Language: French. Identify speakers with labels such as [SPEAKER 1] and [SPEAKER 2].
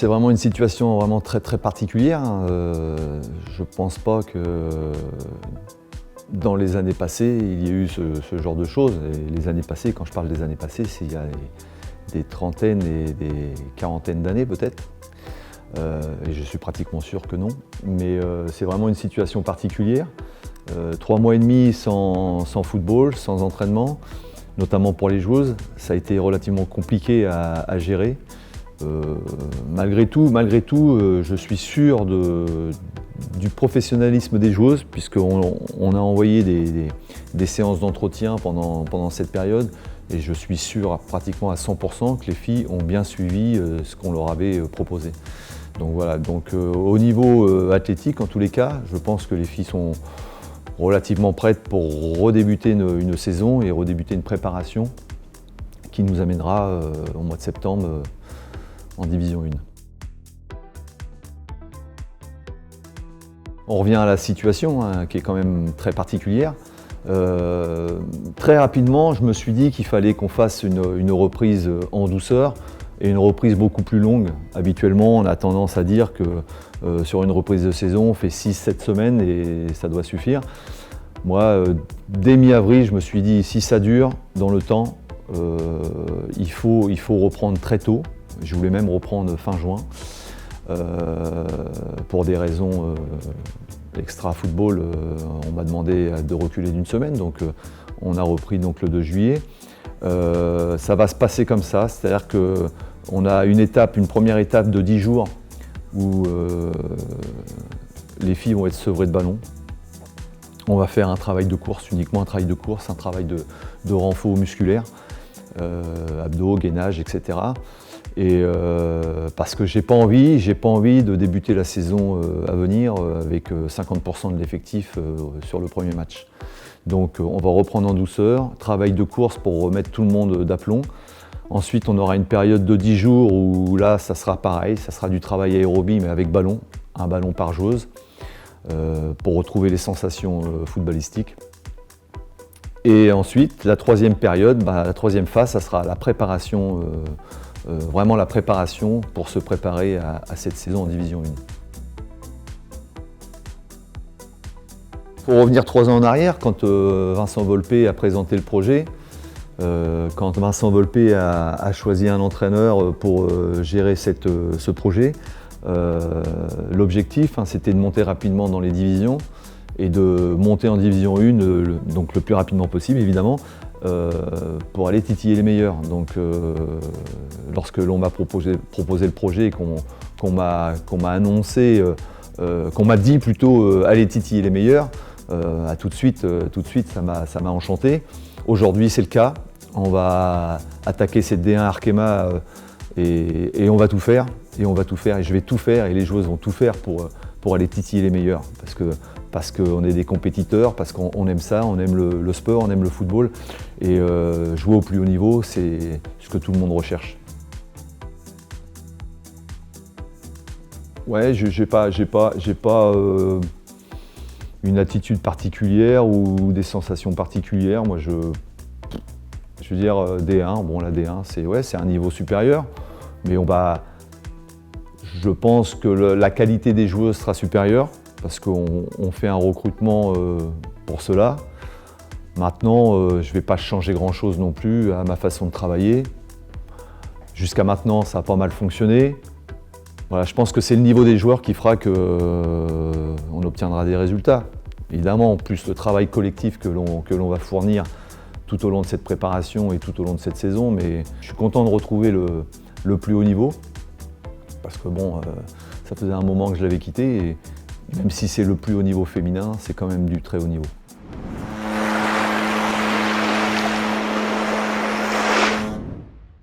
[SPEAKER 1] C'est vraiment une situation vraiment très particulière. Je ne pense pas que dans les années passées, il y ait eu ce genre de choses. Et les années passées, quand je parle des années passées, c'est il y a des trentaines et des quarantaines d'années peut-être. Et je suis pratiquement sûr que non. Mais c'est vraiment une situation particulière. 3 mois et demi sans football, sans entraînement, notamment pour les joueuses. Ça a été relativement compliqué à gérer. Malgré tout, je suis sûr du professionnalisme des joueuses, puisqu'on a envoyé des séances d'entretien pendant cette période, et je suis sûr pratiquement à 100% que les filles ont bien suivi ce qu'on leur avait proposé. Donc voilà, au niveau athlétique, en tous les cas, je pense que les filles sont relativement prêtes pour redébuter une saison et redébuter une préparation qui nous amènera au mois de septembre en Division 1. On revient à la situation qui est quand même très particulière. Très rapidement, je me suis dit qu'il fallait qu'on fasse une reprise en douceur et une reprise beaucoup plus longue. Habituellement, on a tendance à dire que sur une reprise de saison, on fait 6-7 semaines et ça doit suffire. Moi, dès mi-avril, je me suis dit, si ça dure dans le temps, il faut reprendre très tôt. Je voulais même reprendre fin juin pour des raisons extra-football. On m'a demandé de reculer d'une semaine, donc on a repris donc, le 2 juillet. Ça va se passer comme ça, c'est-à-dire qu'on a une première étape de 10 jours où les filles vont être sevrées de ballon. On va faire un travail de course, uniquement un travail de course, un travail de renfort musculaire, abdos, gainage, etc. Et parce que j'ai pas envie de débuter la saison à venir avec 50% de l'effectif sur le premier match. Donc on va reprendre en douceur, travail de course pour remettre tout le monde d'aplomb. Ensuite on aura une période de 10 jours où là ça sera pareil, ça sera du travail aérobie mais avec ballon, un ballon par joueuse, pour retrouver les sensations footballistiques. Et ensuite la troisième période, la troisième phase, ça sera la préparation. Vraiment la préparation pour se préparer à cette saison en Division 1. Pour revenir 3 ans en arrière, quand Vincent Volpe a présenté le projet, quand Vincent Volpe a choisi un entraîneur pour gérer ce projet, l'objectif c'était de monter rapidement dans les divisions et de monter en Division 1 donc le plus rapidement possible évidemment, pour aller titiller les meilleurs. Donc lorsque l'on m'a proposé le projet et qu'on m'a annoncé, qu'on m'a dit plutôt aller titiller les meilleurs, tout de suite ça m'a enchanté. Aujourd'hui c'est le cas, on va attaquer cette D1 Arkema et on va tout faire, et je vais tout faire et les joueuses vont tout faire pour aller titiller les meilleurs. Parce qu'on est des compétiteurs, parce qu'on aime ça, on aime le sport, on aime le football. Et jouer au plus haut niveau, c'est ce que tout le monde recherche. Ouais, j'ai pas une attitude particulière ou des sensations particulières. Moi, je veux dire D1, bon la D1, c'est un niveau supérieur, mais je pense que la qualité des joueuses sera supérieure, parce qu'on fait un recrutement pour cela. Maintenant, je ne vais pas changer grand-chose non plus à ma façon de travailler. Jusqu'à maintenant, ça a pas mal fonctionné. Voilà, je pense que c'est le niveau des joueurs qui fera qu'on obtiendra des résultats. Évidemment, plus le travail collectif que l'on va fournir tout au long de cette préparation et tout au long de cette saison. Mais je suis content de retrouver le plus haut niveau, parce que bon, ça faisait un moment que je l'avais quitté. Et même si c'est le plus haut niveau féminin, c'est quand même du très haut niveau.